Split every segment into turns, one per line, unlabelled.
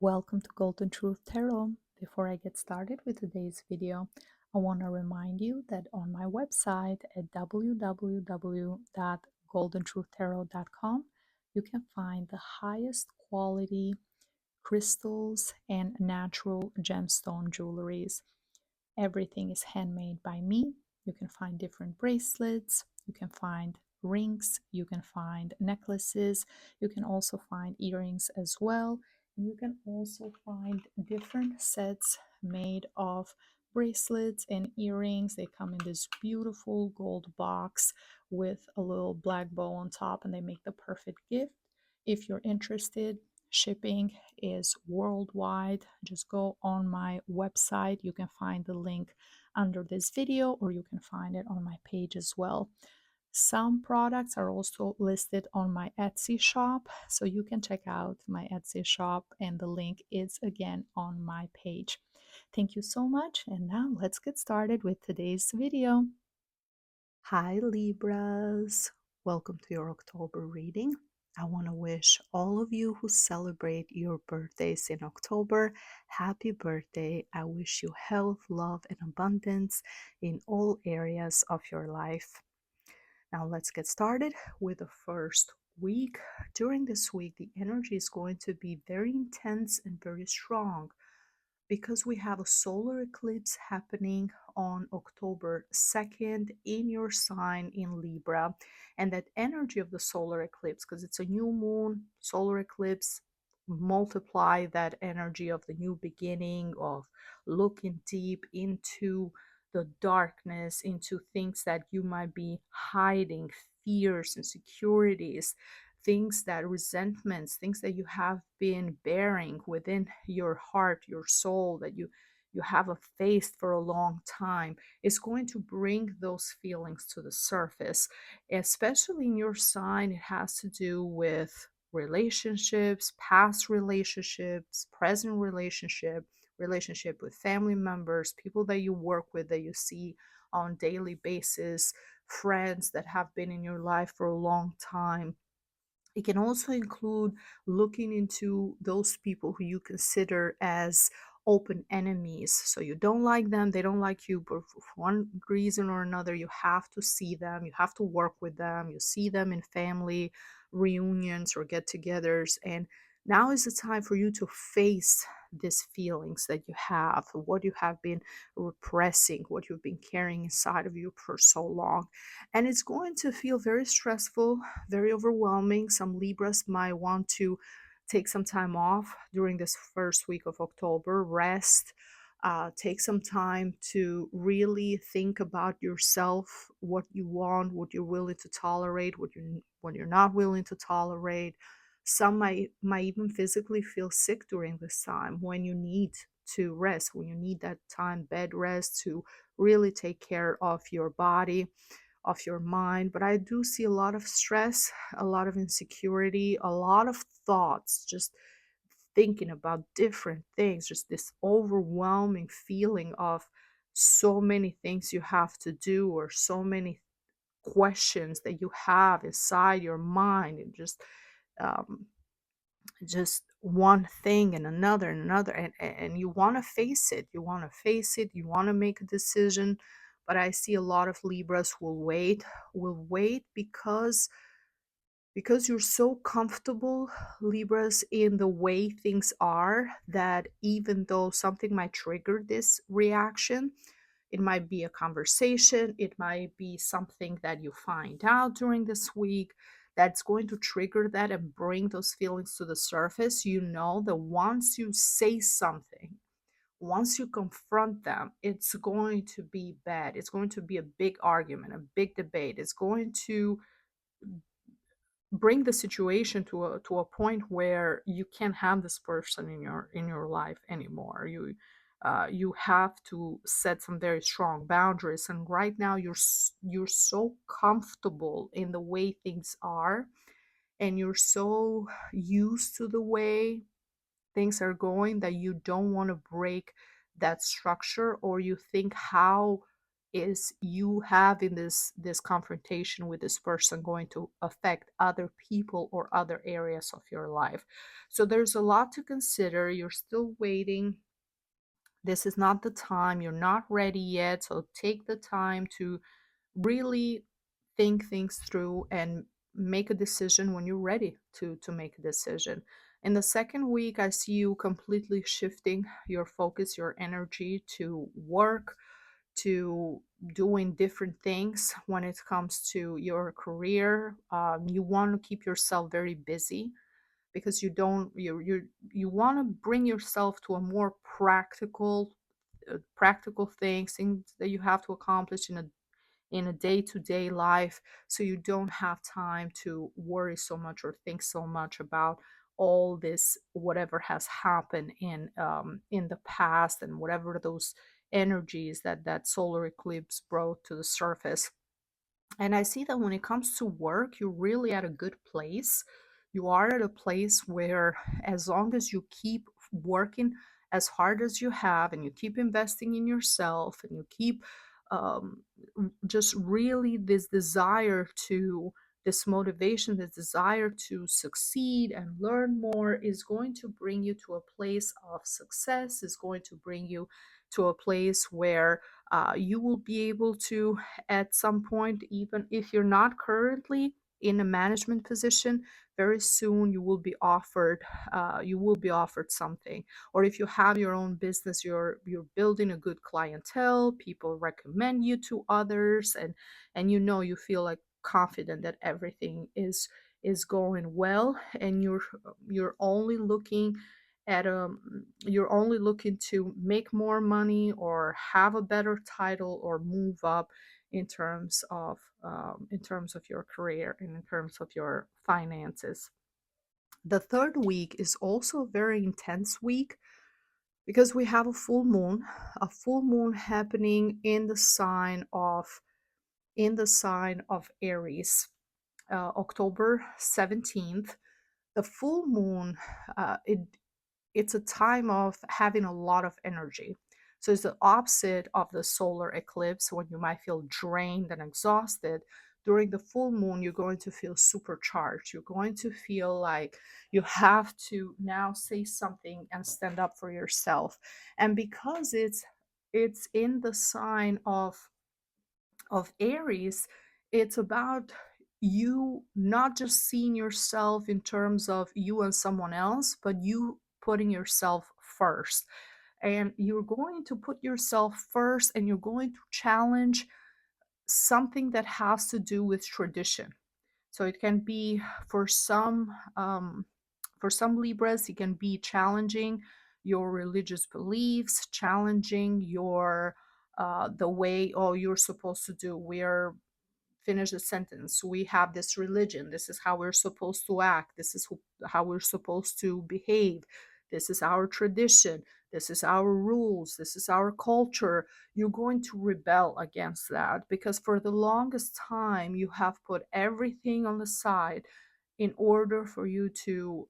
Welcome to Golden Truth Tarot. Before I get started with today's video, I want to remind you that on my website at www.goldentruthtarot.com, you can find the highest quality crystals and natural gemstone jewelries. Everything is handmade by me. You can find different bracelets, you can find rings, you can find necklaces, you can also find earrings as well. And you can also find different sets made of bracelets and earrings. They come in this beautiful gold box with a little black bow on top, and they make the perfect gift. If you're interested, shipping is worldwide. Just go on my website. You can find the link under this video, or you can find it on my page as well. Some products are also listed on my Etsy shop, so you can check out my Etsy shop, and the link is again on my page. Thank you so much, and now let's get started with today's video. Hi Libras, welcome to your October reading. I want to wish all of you who celebrate your birthdays in October, happy birthday. I wish you health, love, and abundance in all areas of your life. Now let's get started with the first week. During this week, the energy is going to be very intense and very strong because we have a solar eclipse happening on October 2nd in your sign in Libra. And that energy of the solar eclipse, because it's a new moon, solar eclipse, multiply that energy of the new beginning, of looking deep into the darkness, into things that you might be hiding, fears, insecurities, things that resentments, things that you have been bearing within your heart, your soul, that you haven't faced for a long time. Is going to bring those feelings to the surface. Especially in your sign, it has to do with relationships, past relationships, present relationship with family members, people that you work with, that you see on daily basis, friends that have been in your life for a long time. It can also include looking into those people who you consider as open enemies. So you don't like them, they don't like you, but for one reason or another, you have to see them, you have to work with them, you see them in family reunions or get togethers. And now is the time for you to face these feelings that you have, what you have been repressing, what you've been carrying inside of you for so long. And it's going to feel very stressful, very overwhelming. Some Libras might want to take some time off during this first week of October, rest, take some time to really think about yourself, what you want, what you're willing to tolerate, what you're not willing to tolerate. Some might even physically feel sick during this time, when you need to rest, when you need that time, bed rest, to really take care of your body, of your mind. But I do see a lot of stress, a lot of insecurity, a lot of thoughts, just thinking about different things, just this overwhelming feeling of so many things you have to do, or so many questions that you have inside your mind, and um, just one thing and another and another, and you want to face it, you want to face it, you want to make a decision. But I see a lot of Libras will wait because you're so comfortable, Libras, in the way things are, that even though something might trigger this reaction, it might be a conversation, it might be something that you find out during this week that's going to trigger that and bring those feelings to the surface. You know that once you say something, once you confront them, it's going to be bad. It's going to be a big argument, a big debate. It's going to bring the situation to a point where you can't have this person in your life anymore. You have to set some very strong boundaries, and right now you're so comfortable in the way things are, and you're so used to the way things are going, that you don't want to break that structure, or you think how is you having this confrontation with this person going to affect other people or other areas of your life. So there's a lot to consider. You're still waiting. This is not the time. You're not ready yet. So take the time to really think things through and make a decision when you're ready to make a decision. In the second week, I see you completely shifting your focus, your energy to work, to doing different things when it comes to your career. You want to keep yourself very busy because you want to bring yourself to a more practical things that you have to accomplish in a day-to-day life, so you don't have time to worry so much or think so much about all this whatever has happened in the past and whatever those energies that solar eclipse brought to the surface. And I see that when it comes to work, you're really at a good place. You are at a place where, as long as you keep working as hard as you have, and you keep investing in yourself, and you keep um, just really this motivation, this desire to succeed and learn more, is going to bring you to a place of success, is going to bring you to a place where you will be able to, at some point, even if you're not currently in a management position, very soon you will be offered something. Or if you have your own business, you're building a good clientele, people recommend you to others, and you feel like confident that everything is going well, and you're only looking you're only looking to make more money or have a better title or move up in terms of your career and in terms of your finances. The third week is also a very intense week because we have a full moon happening in the sign of Aries, October 17th. The full moon, it's a time of having a lot of energy. So it's the opposite of the solar eclipse when you might feel drained and exhausted. During the full moon, you're going to feel supercharged. You're going to feel like you have to now say something and stand up for yourself. And because it's in the sign of Aries, it's about you not just seeing yourself in terms of you and someone else, but you putting yourself first. And you're going to put yourself first, and you're going to challenge something that has to do with tradition. So it can be for some Libras, it can be challenging your religious beliefs, challenging your the way, oh, you're supposed to do. We're finish the sentence. We have this religion. This is how we're supposed to act. This is how we're supposed to behave. This is our tradition. This is our rules. This is our culture. You're going to rebel against that because for the longest time you have put everything on the side in order for you to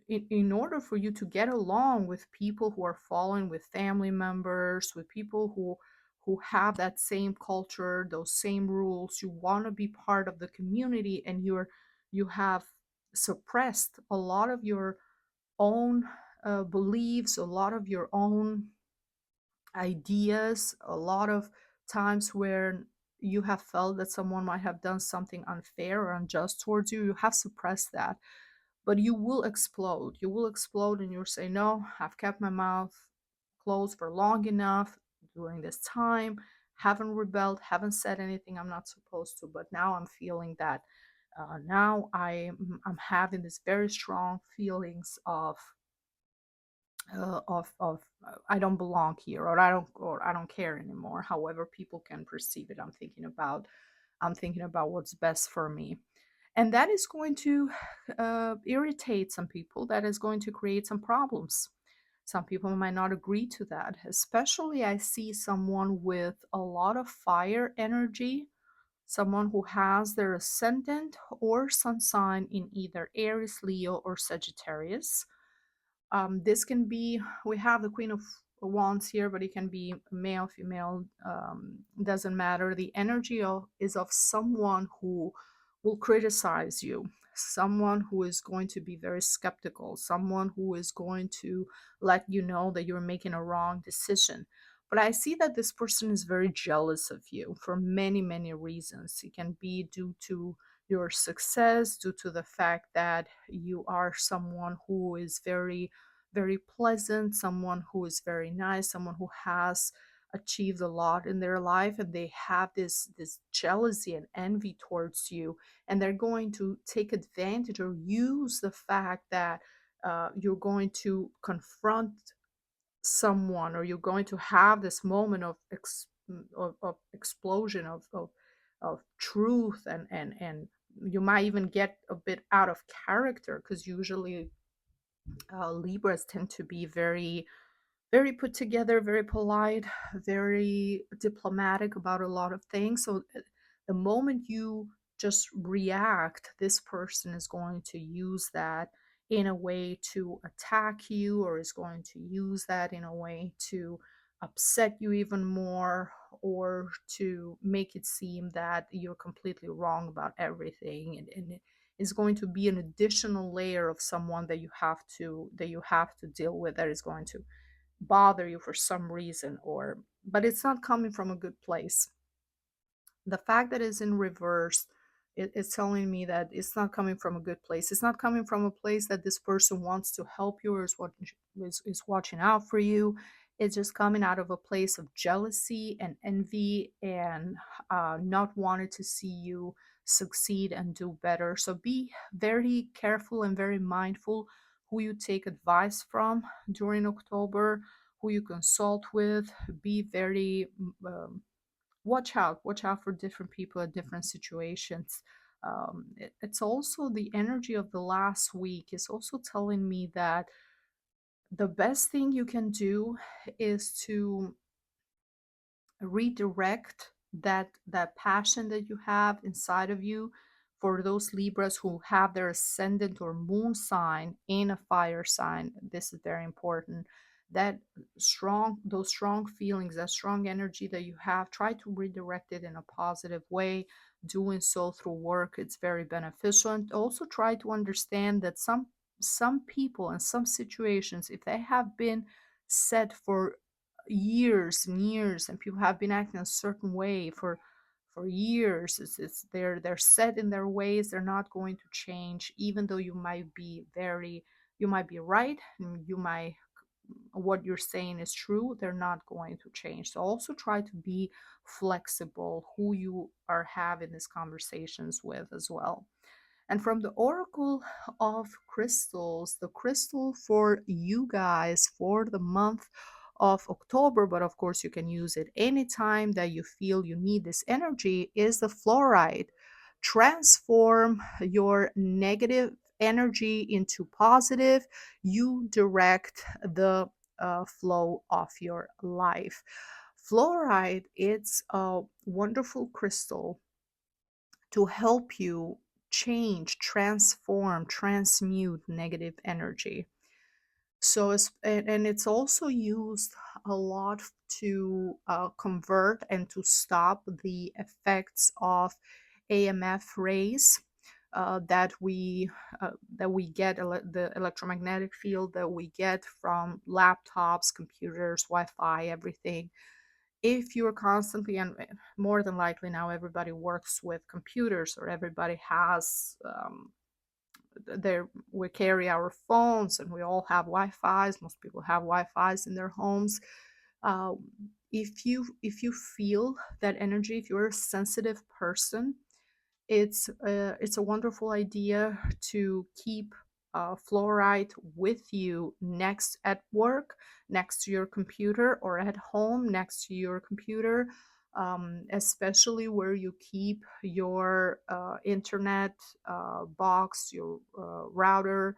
in order for you to get along with people who are following, with family members, with people who have that same culture, those same rules. You want to be part of the community, and you have suppressed a lot of your own beliefs, a lot of your own ideas, a lot of times where you have felt that someone might have done something unfair or unjust towards you. You have suppressed that, but you will explode. You will explode, and you'll say, no, I've kept my mouth closed for long enough during this time, haven't rebelled, haven't said anything I'm not supposed to, but now I'm feeling that now I'm having this very strong feelings of I don't belong here, or I don't care anymore. However people can perceive it, I'm thinking about what's best for me. And that is going to irritate some people. That is going to create some problems. Some people might not agree to that. Especially, I see someone with a lot of fire energy, someone who has their ascendant or sun sign in either Aries, Leo, or Sagittarius. This can be, we have the Wands here, but it can be male, female, doesn't matter. The energy is of someone who will criticize you, someone who is going to be very skeptical, someone who is going to let you know that you're making a wrong decision. But I see that this person is very jealous of you for many, many reasons. It can be due to your success, due to the fact that you are someone who is very, very pleasant, someone who is very nice, someone who has achieved a lot in their life, and they have this jealousy and envy towards you, and they're going to take advantage or use the fact that you're going to confront someone, or you're going to have this moment of of explosion of truth, and you might even get a bit out of character, because usually Libras tend to be very, very put together, very polite, very diplomatic about a lot of things. So the moment you just react, this person is going to use that in a way to attack you, or is going to use that in a way to upset you even more, or to make it seem that you're completely wrong about everything. And it is going to be an additional layer of someone that you have to deal with, that is going to bother you for some reason, or but it's not coming from a good place. The fact that it's in reverse, it's telling me that it's not coming from a good place. It's not coming from a place that this person wants to help you, or is watching out for you. It's just coming out of a place of jealousy and envy, and not wanting to see you succeed and do better. So be very careful and very mindful who you take advice from during October, who you consult with. Be very watch out for different people at different situations. It's also the energy of the last week is also telling me that the best thing you can do is to redirect that passion that you have inside of you. For those Libras who have their ascendant or moon sign in a fire sign, this is very important. That those strong feelings, that strong energy that you have, try to redirect it in a positive way. Doing so through work, it's very beneficial. And also try to understand that some people and some situations, if they have been set for years and years, and people have been acting a certain way for years, they're set in their ways. They're not going to change, even though you might be right, and you might, what you're saying is true. They're not going to change. So also try to be flexible who you are having these conversations with as well. And from the Oracle of Crystals, the crystal for you guys for the month of October, but of course you can use it anytime that you feel you need this energy, is the fluorite. Transform your negative energy into positive. You direct the flow of your life. Fluorite, it's a wonderful crystal to help you change, transform, transmute negative energy. So, and it's also used a lot to convert and to stop the effects of AMF rays that we get, the electromagnetic field that we get from laptops, computers, Wi-Fi, everything. If you're constantly, and more than likely now everybody works with computers, or everybody has there, we carry our phones, and we all have Wi-Fi's. Most people have Wi-Fi's in their homes. uh, if you feel that energy, if you're a sensitive person, it's a wonderful idea to keep fluorite with you next at work, next to your computer, or at home next to your computer, especially where you keep your internet box, your router.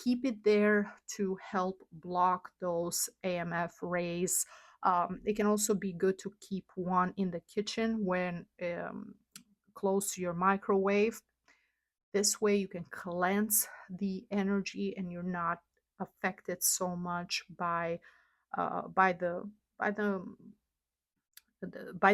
Keep it there to help block those AMF rays. It can also be good to keep one in the kitchen when close to your microwave. This way you can cleanse the energy, and you're not affected so much by by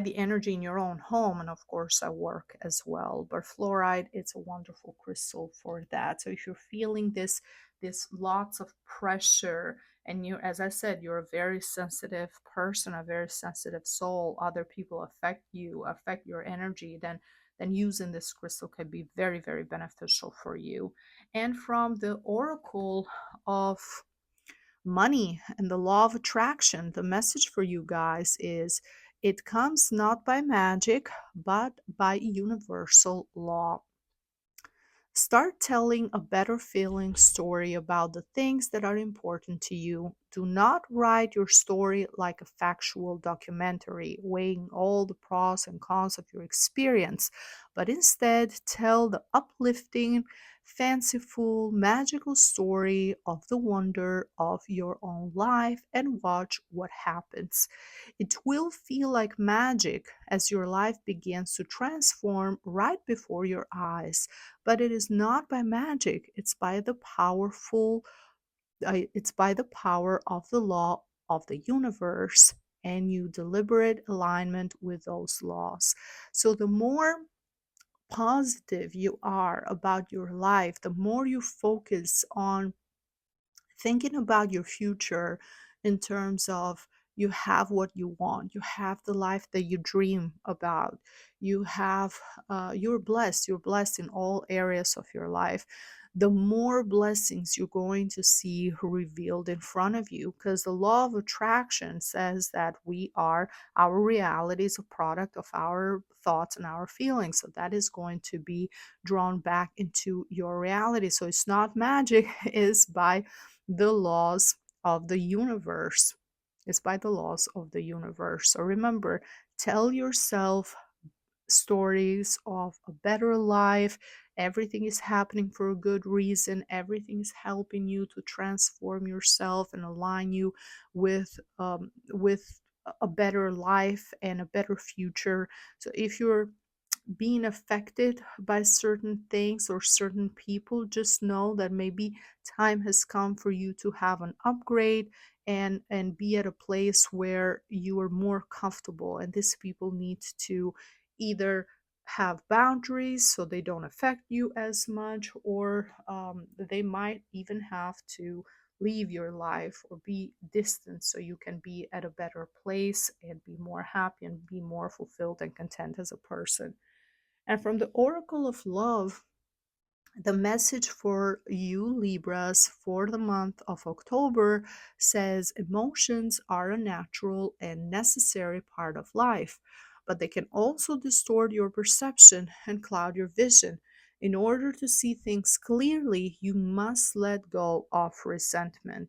the energy in your own home, and of course at work as well. But fluoride, it's a wonderful crystal for that. So if you're feeling this lots of pressure, and you, as I said, you're a very sensitive person, a very sensitive soul, other people affect you, affect your energy, then using this crystal can be very, very beneficial for you. And from the oracle of money and the law of attraction, the message for you guys is it comes not by magic, but by universal law. Start telling a better feeling story about the things that are important to you. Do not write your story like a factual documentary, weighing all the pros and cons of your experience, but instead tell the uplifting, fanciful, magical story of the wonder of your own life and watch what happens. It will feel like magic as your life begins to transform right before your eyes, but it is not by magic. It's by the power of the law of the universe and you deliberate alignment with those laws. So the more positive you are about your life, the more you focus on thinking about your future in terms of you have what you want, you have the life that you dream about, you have you're blessed in all areas of your life, the more blessings you're going to see revealed in front of you, because the law of attraction says that our reality is a product of our thoughts and our feelings, so that is going to be drawn back into your reality. So it's not magic, it's by the laws of the universe. It's by the laws of the universe. So remember, tell yourself stories of a better life. Everything is happening for a good reason. Everything is helping you to transform yourself and align you with a better life and a better future. So if you're being affected by certain things or certain people, just know that maybe time has come for you to have an upgrade and be at a place where you are more comfortable, and these people need to either have boundaries so they don't affect you as much, or they might even have to leave your life or be distant so you can be at a better place and be more happy and be more fulfilled and content as a person. And from the Oracle of Love, the message for you, Libras, for the month of October says emotions are a natural and necessary part of life, but they can also distort your perception and cloud your vision. In order to see things clearly, you must let go of resentment.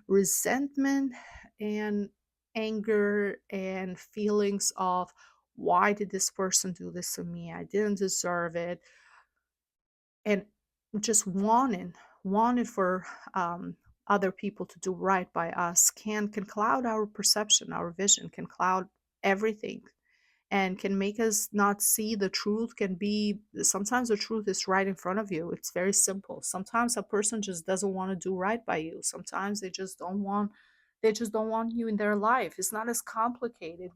Resentment and anger and feelings of, why did this person do this to me? I didn't deserve it, and just wanted for other people to do right by us can cloud our perception, our vision, can cloud everything, and can make us not see the truth. Can be, sometimes the truth is right in front of you. It's very simple. Sometimes a person just doesn't want to do right by you. Sometimes they just don't want you in their life. It's not as complicated.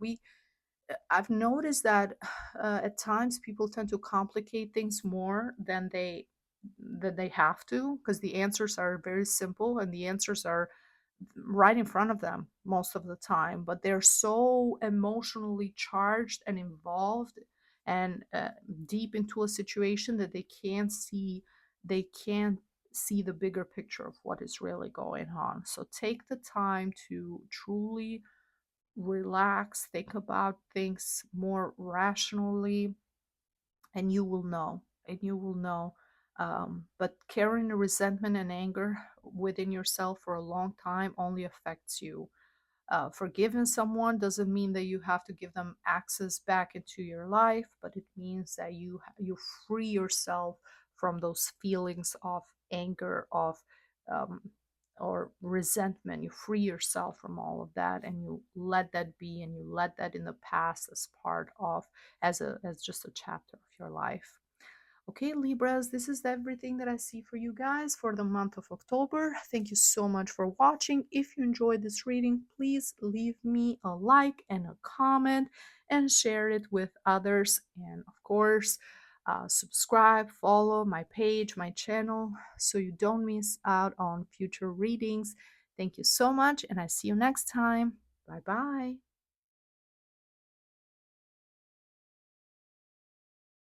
I've noticed that at times people tend to complicate things more than they have to, because the answers are very simple and the answers are right in front of them most of the time, but they're so emotionally charged and involved and deep into a situation that they can't see the bigger picture of what is really going on. So take the time to truly relax, think about things more rationally, and you will know. And you will know. But carrying a resentment and anger within yourself for a long time only affects you. Forgiving someone doesn't mean that you have to give them access back into your life, but it means that you free yourself from those feelings of anger, of um, or resentment. You free yourself from all of that, and you let that be, and you let that in the past as part of, as just a chapter of your life. Okay, Libras, this is everything that I see for you guys for the month of October. Thank you so much for watching. If you enjoyed this reading, please leave me a like and a comment and share it with others. And of course, subscribe, follow my page, my channel, so you don't miss out on future readings. Thank you so much, and I see you next time. Bye bye.